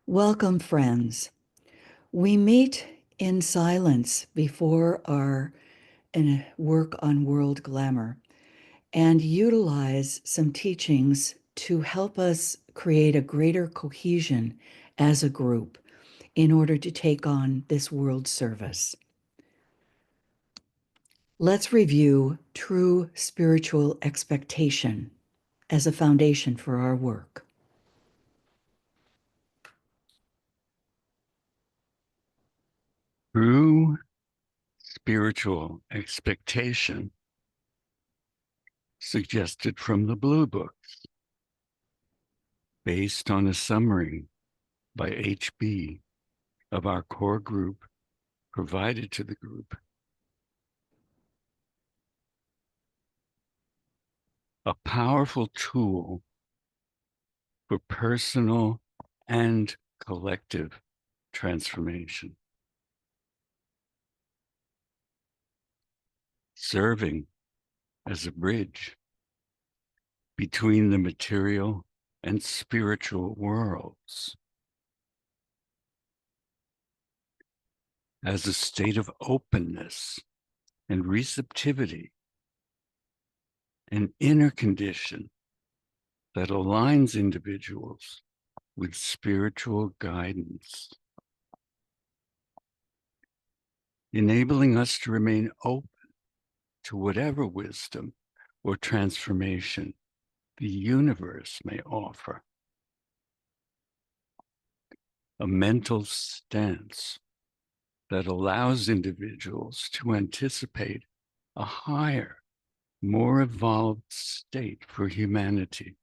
Welcome, friends. We meet in silence before our work on World Glamour and utilize some teachings to help us create a greater cohesion as a group in order to take on this world service. Let's review true spiritual expectation as a foundation for our work. True spiritual expectation, suggested from the Blue Books, based on a summary by HB of our core group provided to the group. A powerful tool for personal and collective transformation, serving as a bridge between the material and spiritual worlds, as a state of openness and receptivity, an inner condition that aligns individuals with spiritual guidance, enabling us to remain open to whatever wisdom or transformation the universe may offer. A mental stance that allows individuals to anticipate a higher, more evolved state for humanity.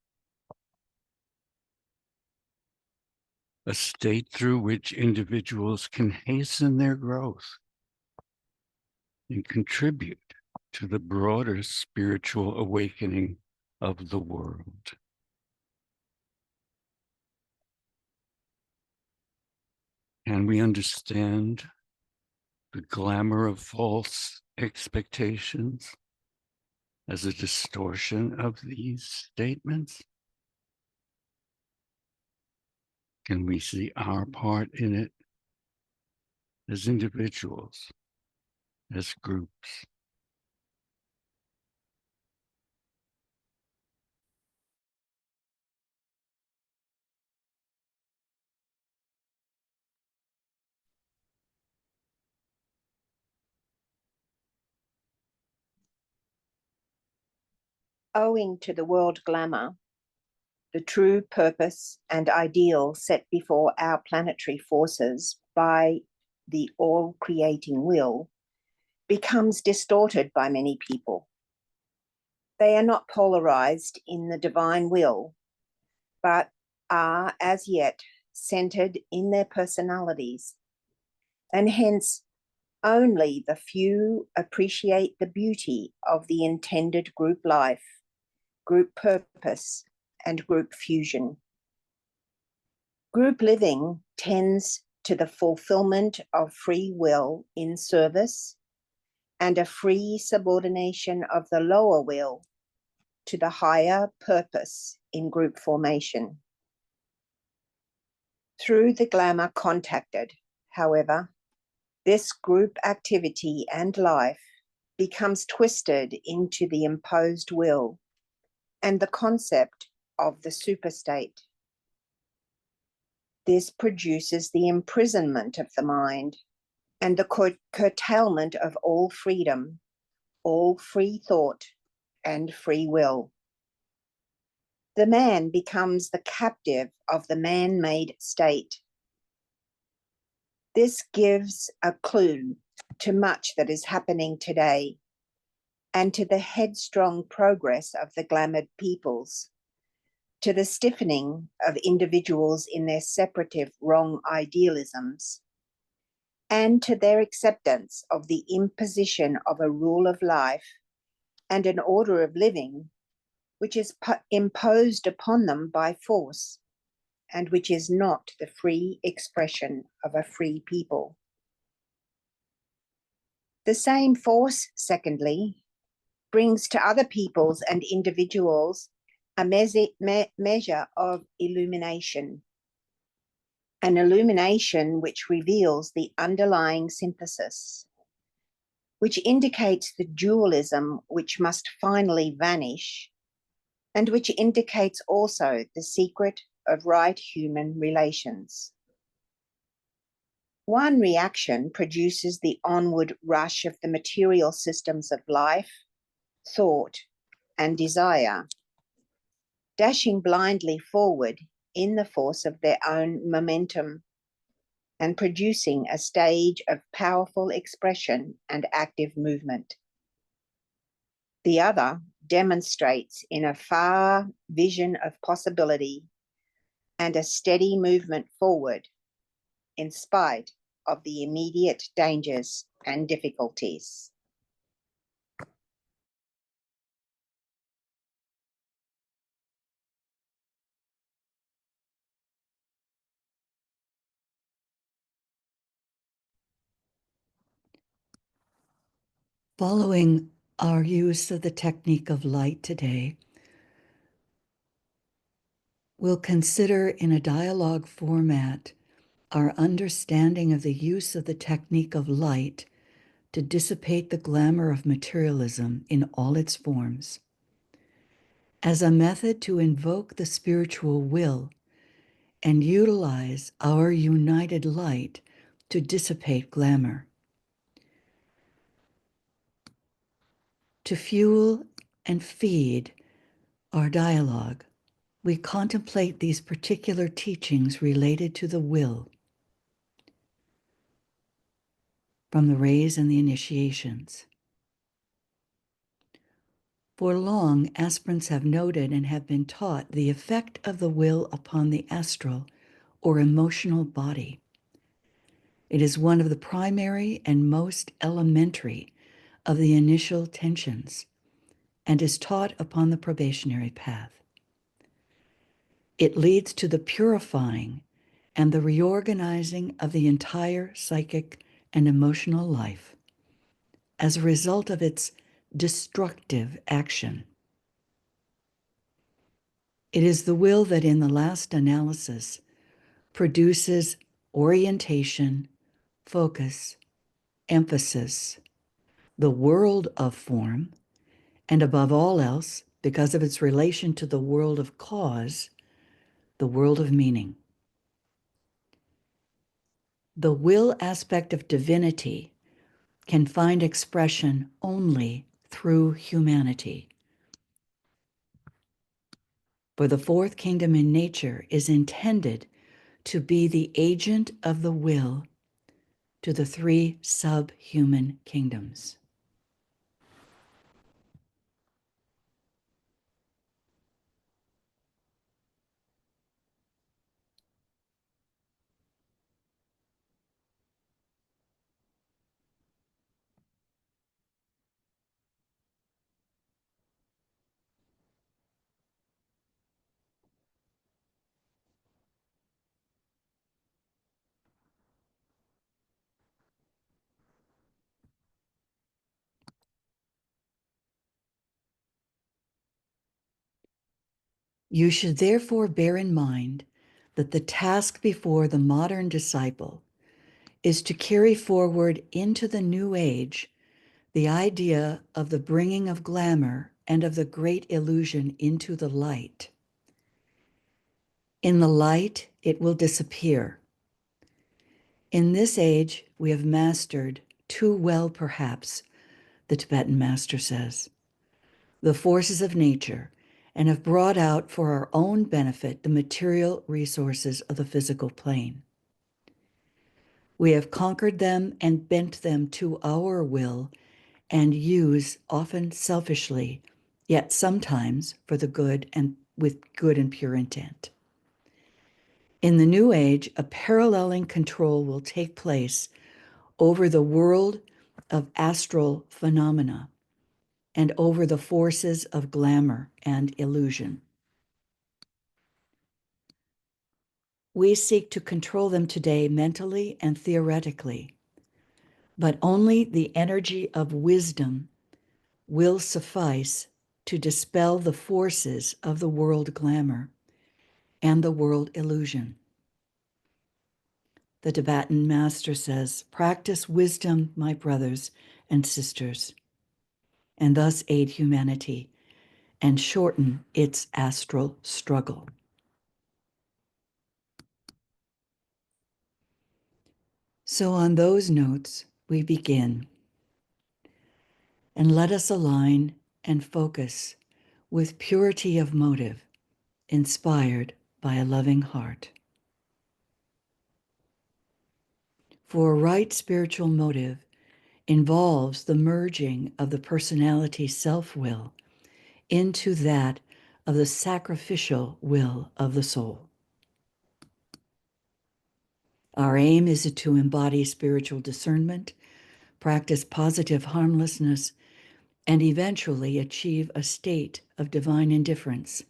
A state through which individuals can hasten their growth and contribute to the broader spiritual awakening of the world. Can we understand the glamour of false expectations as a distortion of these statements? Can we see our part in it as individuals, as groups? Owing to the world glamour, the true purpose and ideal set before our planetary forces by the all-creating will becomes distorted by many people. They are not polarized in the divine will, but are as yet centered in their personalities, and hence only the few appreciate the beauty of the intended group life, group purpose, and group fusion. Group living tends to the fulfillment of free will in service and a free subordination of the lower will to the higher purpose in group formation. Through the glamour contacted, however, this group activity and life becomes twisted into the imposed will and the concept of the superstate. This produces the imprisonment of the mind and the curtailment of all freedom, all free thought, and free will. The man becomes the captive of the man-made state. This gives a clue to much that is happening today and to the headstrong progress of the glamoured peoples, to the stiffening of individuals in their separative wrong idealisms, and to their acceptance of the imposition of a rule of life and an order of living which is imposed upon them by force and which is not the free expression of a free people. The same force, secondly, brings to other peoples and individuals a measure of illumination. an illumination which reveals the underlying synthesis, which indicates the dualism which must finally vanish, and which indicates also the secret of right human relations. One reaction produces the onward rush of the material systems of life, thought, and desire, dashing blindly forward in the force of their own momentum and producing a stage of powerful expression and active movement. The other demonstrates in a far vision of possibility and a steady movement forward in spite of the immediate dangers and difficulties. Following our use of the technique of light today, we'll consider in a dialogue format our understanding of the use of the technique of light to dissipate the glamour of materialism in all its forms, as a method to invoke the spiritual will and utilize our united light to dissipate glamour. To fuel and feed our dialogue, we contemplate these particular teachings related to the will from the rays and the initiations. For long, aspirants have noted and have been taught the effect of the will upon the astral or emotional body. It is one of the primary and most elementary of the initial tensions and is taught upon the probationary path. It leads to the purifying and the reorganizing of the entire psychic and emotional life as a result of its destructive action. It is the will that in the last analysis produces orientation, focus, emphasis, the world of form, and above all else, because of its relation to the world of cause, the world of meaning. The will aspect of divinity can find expression only through humanity. For the fourth kingdom in nature is intended to be the agent of the will to the three subhuman kingdoms. You should therefore bear in mind that the task before the modern disciple is to carry forward into the new age the idea of the bringing of glamour and of the great illusion into the light. In the light, it will disappear. In this age, we have mastered, too well perhaps, the Tibetan master says, the forces of nature, and have brought out for our own benefit the material resources of the physical plane. We have conquered them and bent them to our will and use, often selfishly, yet sometimes for the good and with good and pure intent. In the new age, a paralleling control will take place over the world of astral phenomena and over the forces of glamour and illusion. We seek to control them today mentally and theoretically, but only the energy of wisdom will suffice to dispel the forces of the world glamour and the world illusion. The Tibetan master says, "Practice wisdom, my brothers and sisters, and thus aid humanity and shorten its astral struggle." So, on those notes, we begin. And let us align and focus with purity of motive, inspired by a loving heart. For a right spiritual motive involves the merging of the personality self-will into that of the sacrificial will of the soul. Our aim is to embody spiritual discernment, practice positive harmlessness, and eventually achieve a state of divine indifference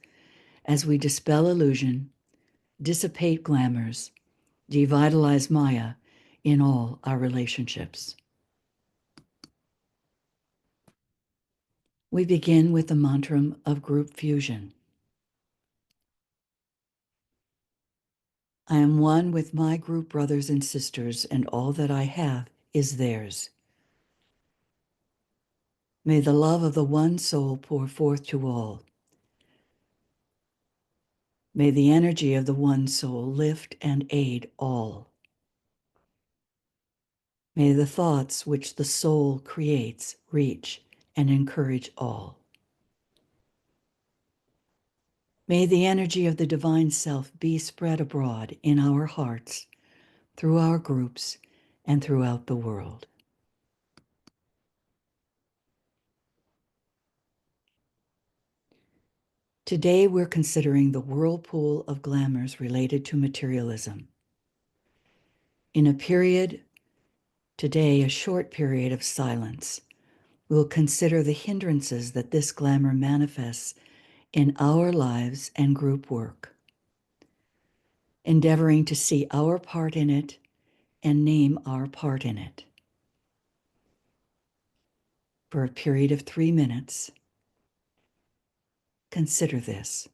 as we dispel illusion, dissipate glamours, devitalize Maya in all our relationships. We begin with the mantra of group fusion. I am one with my group brothers and sisters, and all that I have is theirs. May the love of the one soul pour forth to all. May the energy of the one soul lift and aid all. May the thoughts which the soul creates reach and encourage all. May the energy of the divine self be spread abroad in our hearts, through our groups, and throughout the world. Today, we're considering the whirlpool of glamours related to materialism. In a period, today, a short period of silence, we'll consider the hindrances that this glamour manifests in our lives and group work, endeavoring to see our part in it and name our part in it. For a period of 3 minutes, consider this.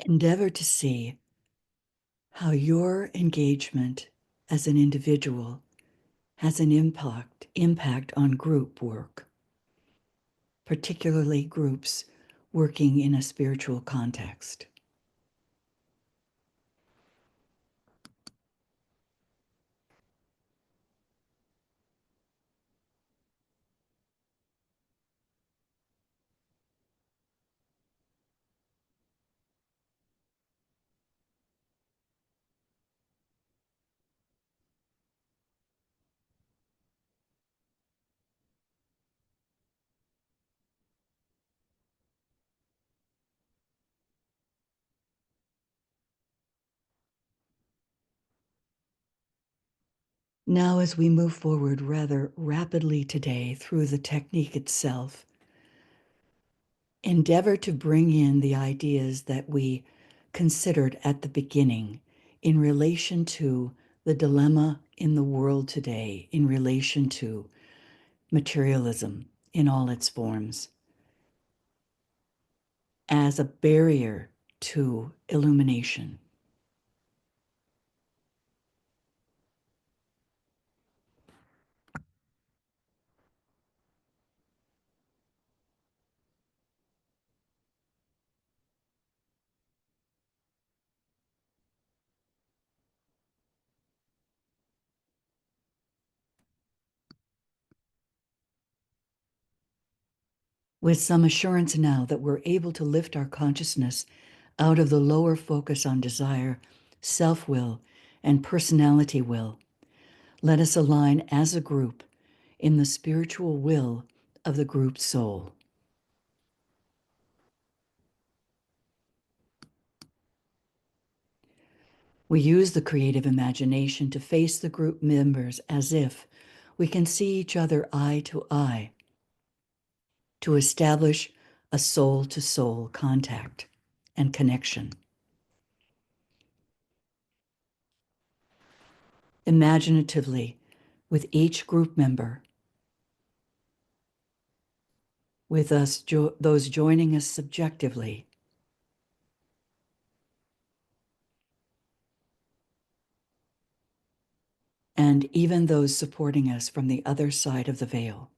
Endeavor to see how your engagement as an individual has an impact on group work, particularly groups working in a spiritual context. Now, as we move forward rather rapidly today through the technique itself, endeavor to bring in the ideas that we considered at the beginning in relation to the dilemma in the world today, in relation to materialism in all its forms, as a barrier to illumination. With some assurance now that we're able to lift our consciousness out of the lower focus on desire, self-will, and personality will, let us align as a group in the spiritual will of the group soul. We use the creative imagination to face the group members as if we can see each other eye to eye, to establish a soul-to-soul contact and connection. Imaginatively, with each group member, with us, those joining us subjectively, and even those supporting us from the other side of the veil.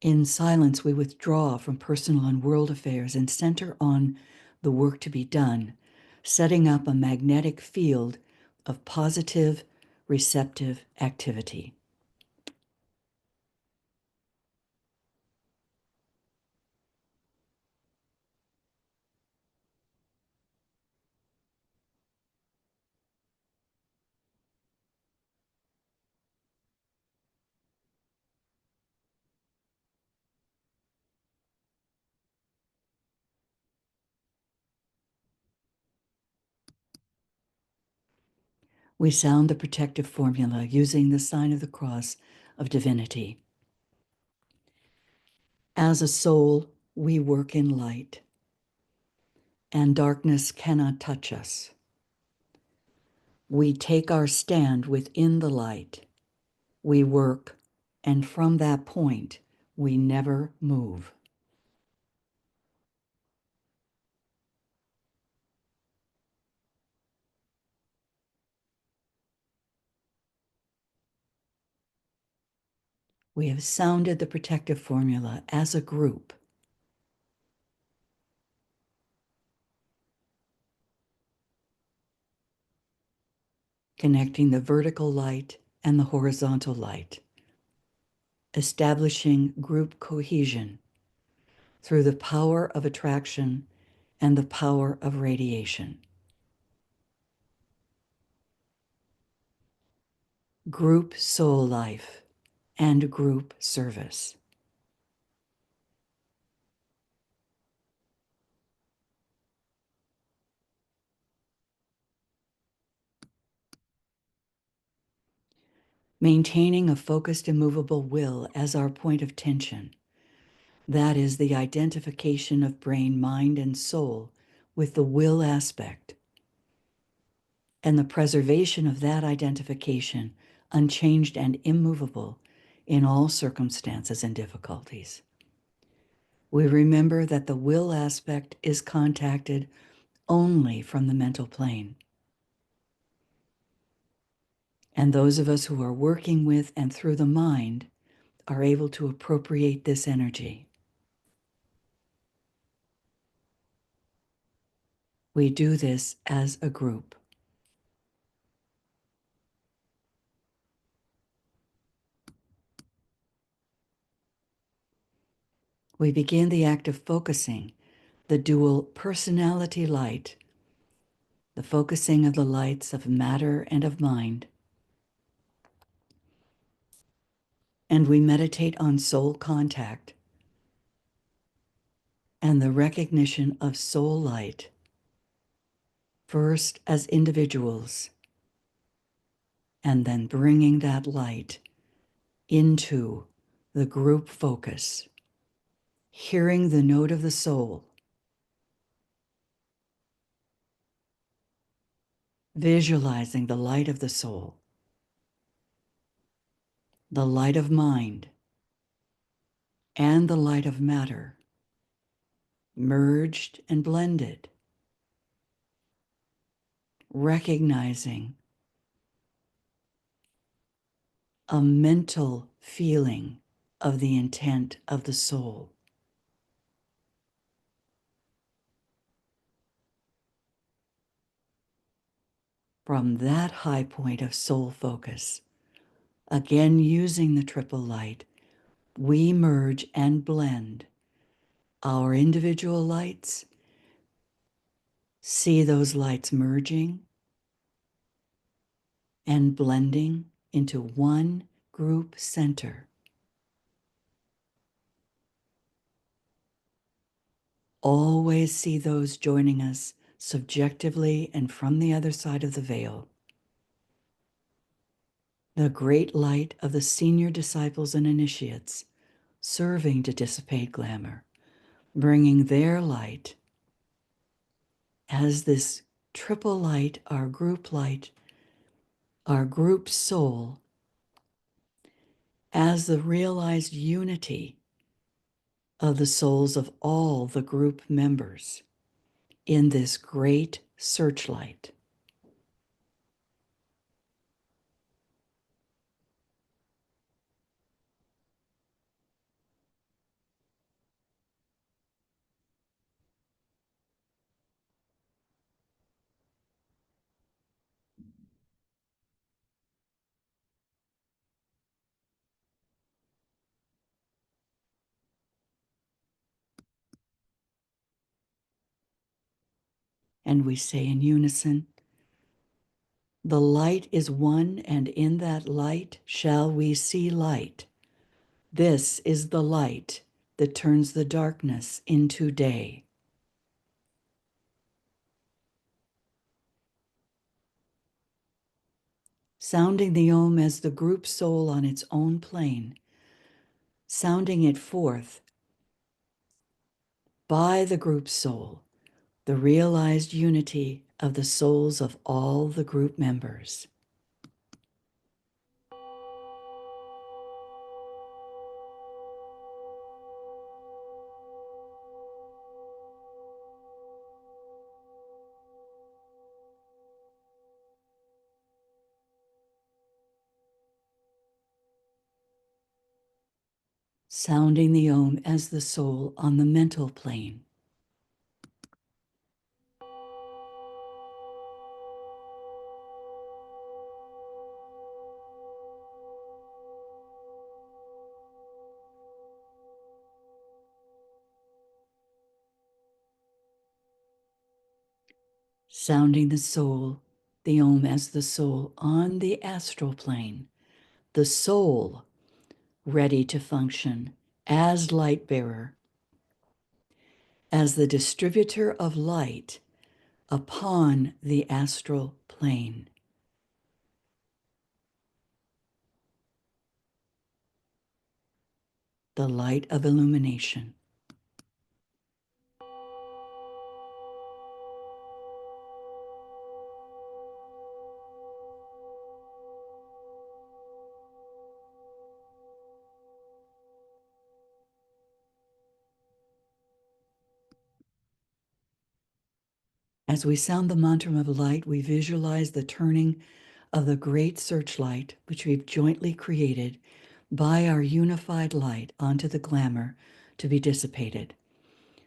In silence, we withdraw from personal and world affairs and center on the work to be done, setting up a magnetic field of positive, receptive activity. We sound the protective formula using the sign of the cross of divinity. As a soul, we work in light, and darkness cannot touch us. We take our stand within the light. We work, and from that point, we never move. We have sounded the protective formula as a group. Connecting the vertical light and the horizontal light, establishing group cohesion through the power of attraction and the power of radiation. Group soul life and group service. Maintaining a focused, immovable will as our point of tension. That is the identification of brain, mind, and soul with the will aspect, and the preservation of that identification unchanged and immovable in all circumstances and difficulties. We remember that the will aspect is contacted only from the mental plane. And those of us who are working with and through the mind are able to appropriate this energy. We do this as a group. We begin the act of focusing the dual personality light the focusing of the lights of matter and of mind. And we meditate on soul contact and the recognition of soul light, first as individuals, and then bringing that light into the group focus, hearing the note of the soul, visualizing the light of the soul, the light of mind, and the light of matter, merged and blended, recognizing a mental feeling of the intent of the soul. From that high point of soul focus, again using the triple light, we merge and blend our individual lights, see those lights merging and blending into one group center. Always see those joining us subjectively and from the other side of the veil. The great light of the senior disciples and initiates serving to dissipate glamour, bringing their light as this triple light, our group soul, as the realized unity of the souls of all the group members in this great searchlight. And we say in unison, the light is one, and in that light shall we see light. This is the light that turns the darkness into day. Sounding the Om as the group soul on its own plane, sounding it forth by the group soul, the realized unity of the souls of all the group members. Sounding the Om as the soul on the mental plane. Sounding the Om as the soul on the astral plane, the soul ready to function as light bearer, as the distributor of light upon the astral plane. The light of illumination. As we sound the mantra of light, we visualize the turning of the great searchlight, which we've jointly created by our unified light onto the glamour to be dissipated.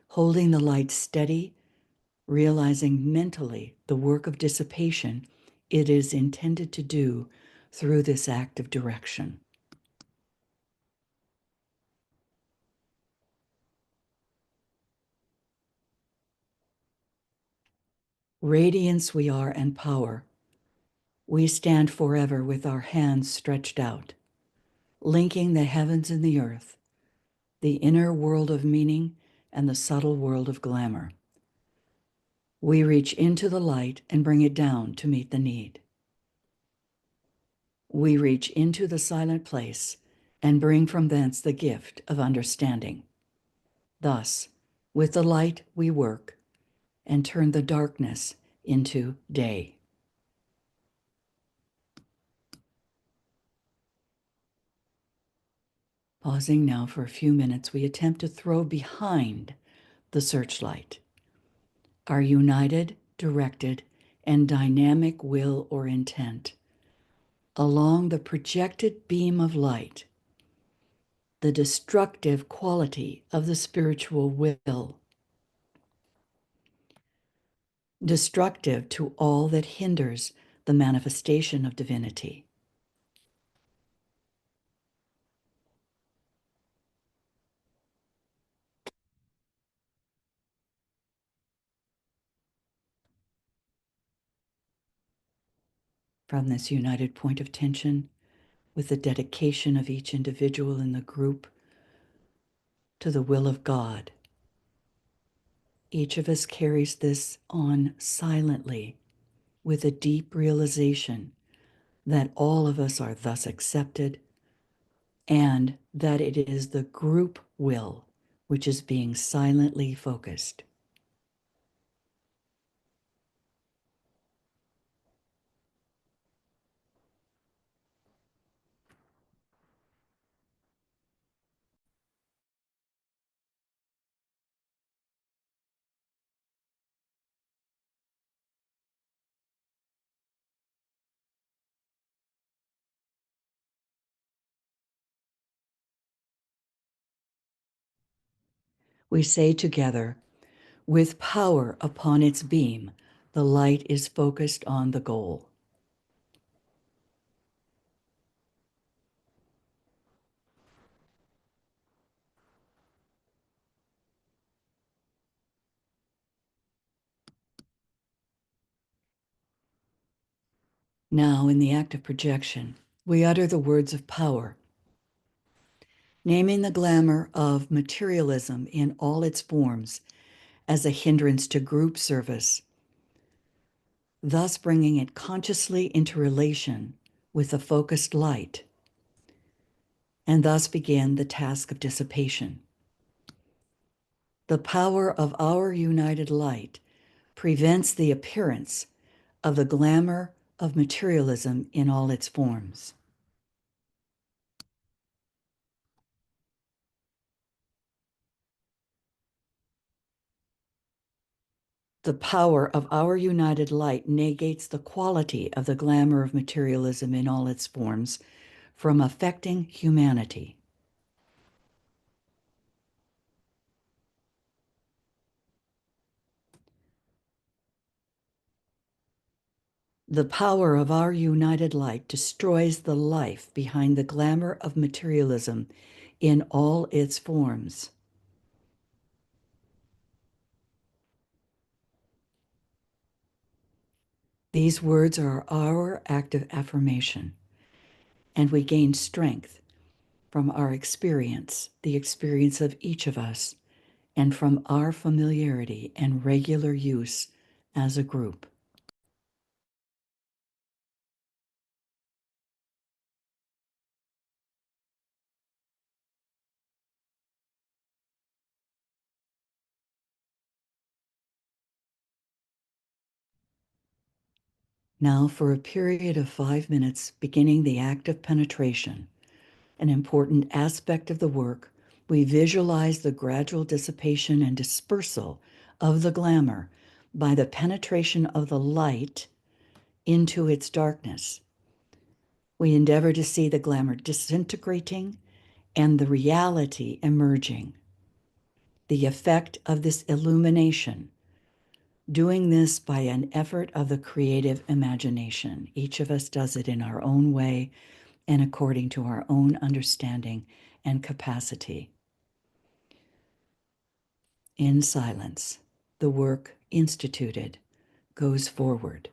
Holding the light steady, realizing mentally the work of dissipation it is intended to do through this act of direction. radiance we are and power. We stand forever with our hands stretched out, linking the heavens and the earth, the inner world of meaning and the subtle world of glamour. We reach into the light and bring it down to meet the need. We reach into the silent place and bring from thence the gift of understanding. Thus, with the light we work and turn the darkness into day. Pausing now for a few minutes, we attempt to throw behind the searchlight our united, directed, and dynamic will or intent along the projected beam of light, the destructive quality of the spiritual will, destructive to all that hinders the manifestation of divinity. From this united point of tension, with the dedication of each individual in the group to the will of God, each of us carries this on silently with a deep realization that all of us are thus accepted and that it is the group will which is being silently focused. We say together, with power upon its beam, the light is focused on the goal. Now, in the act of projection, we utter the words of power, naming the glamour of materialism in all its forms as a hindrance to group service, thus bringing it consciously into relation with the focused light, and thus begin the task of dissipation. The power of our united light prevents the appearance of the glamour of materialism in all its forms. The power of our united light negates the quality of the glamour of materialism in all its forms from affecting humanity. The power of our united light destroys the life behind the glamour of materialism in all its forms. These words are our active affirmation, and we gain strength from our experience, the experience of each of us, and from our familiarity and regular use as a group. Now, for a period of 5 minutes, beginning the act of penetration, an important aspect of the work, we visualize the gradual dissipation and dispersal of the glamour by the penetration of the light into its darkness. We endeavor to see the glamour disintegrating and the reality emerging. The effect of this illumination, doing this by an effort of the creative imagination. Each of us does it in our own way and according to our own understanding and capacity. In silence, the work instituted goes forward.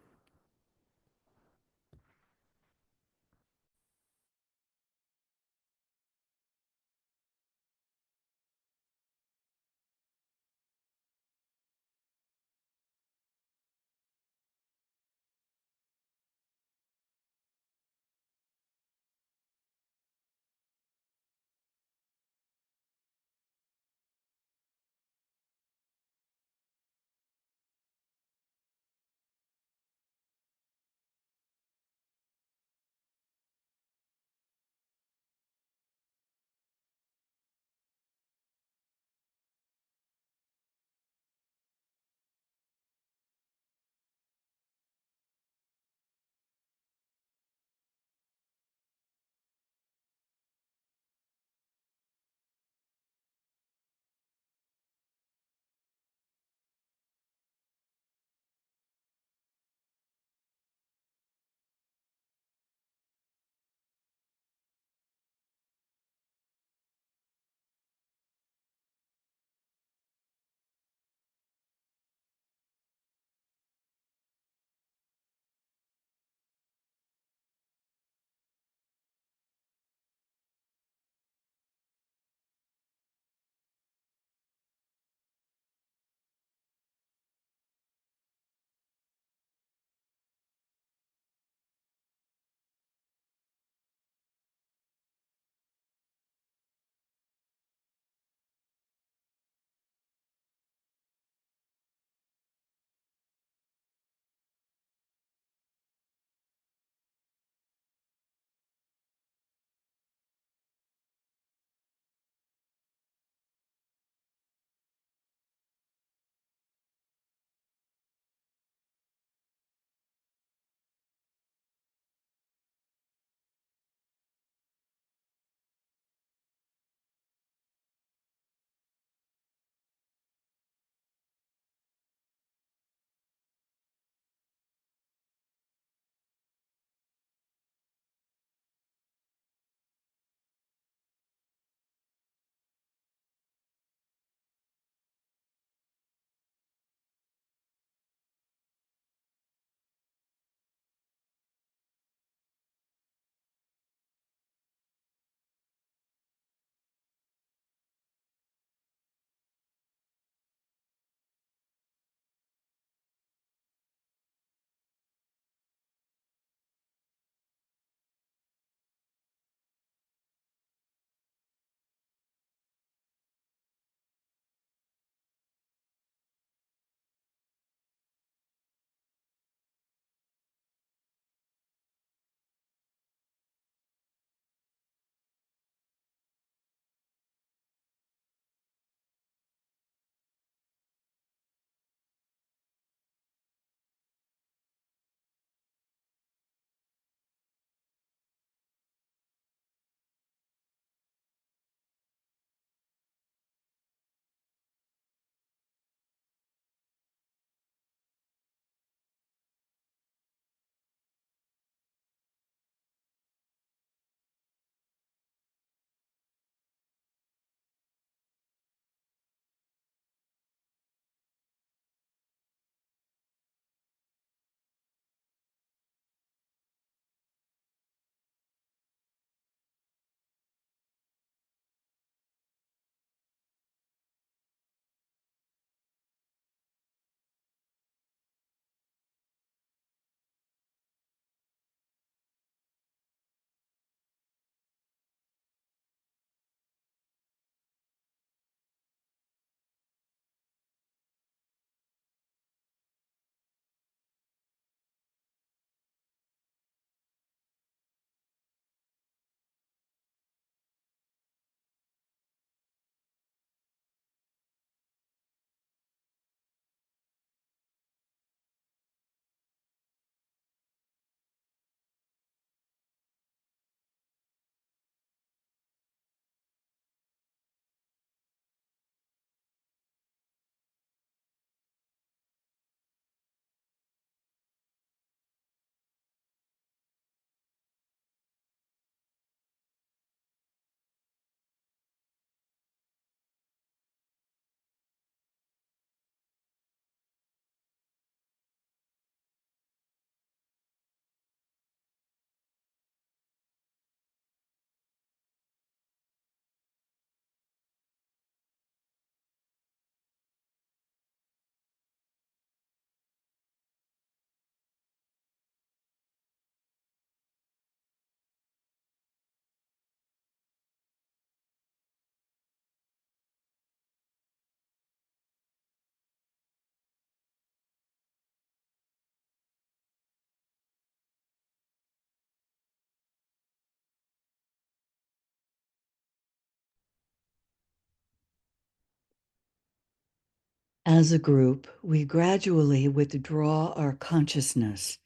As a group, we gradually withdraw our consciousness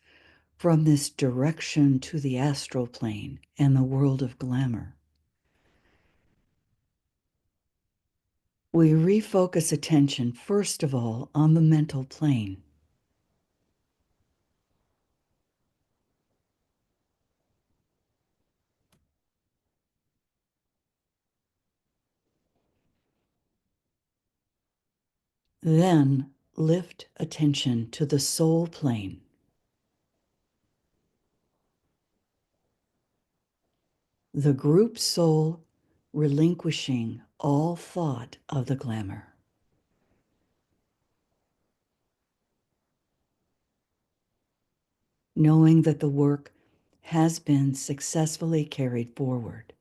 from this direction to the astral plane and the world of glamour. We refocus attention, first of all, on the mental plane. Then lift attention to the soul plane. The group soul relinquishing all thought of the glamour. Knowing that the work has been successfully carried forward.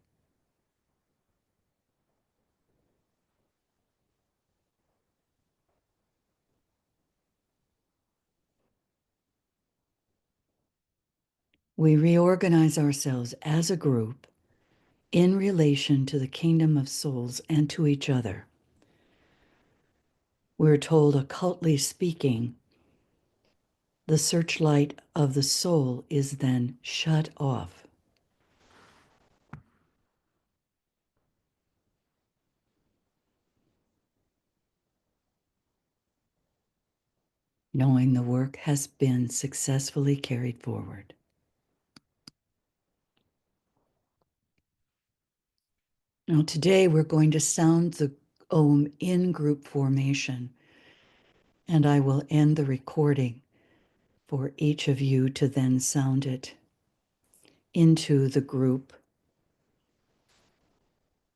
We reorganize ourselves as a group in relation to the kingdom of souls and to each other. We're told, occultly speaking, the searchlight of the soul is then shut off. Knowing the work has been successfully carried forward. Now, today we're going to sound the Om in group formation, and I will end the recording for each of you to then sound it into the group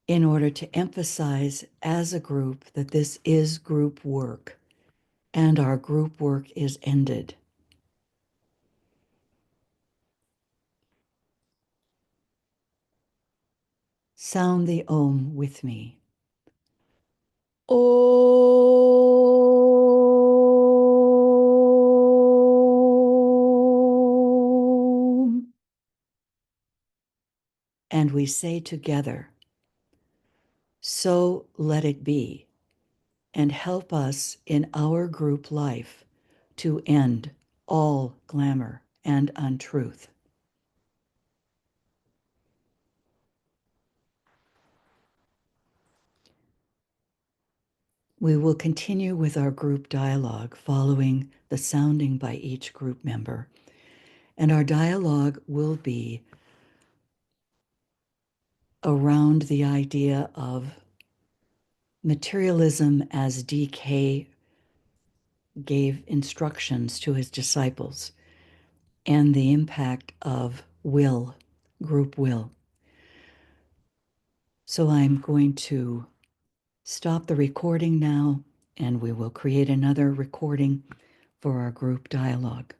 in order to emphasize as a group that this is group work and our group work is ended. Sound the Om with me. Om. And we say together, so let it be, and help us in our group life to end all glamour and untruth. We will continue with our group dialogue following the sounding by each group member. And our dialogue will be around the idea of materialism as DK gave instructions to his disciples and the impact of will, group will. So I'm going to stop the recording now, and we will create another recording for our group dialogue.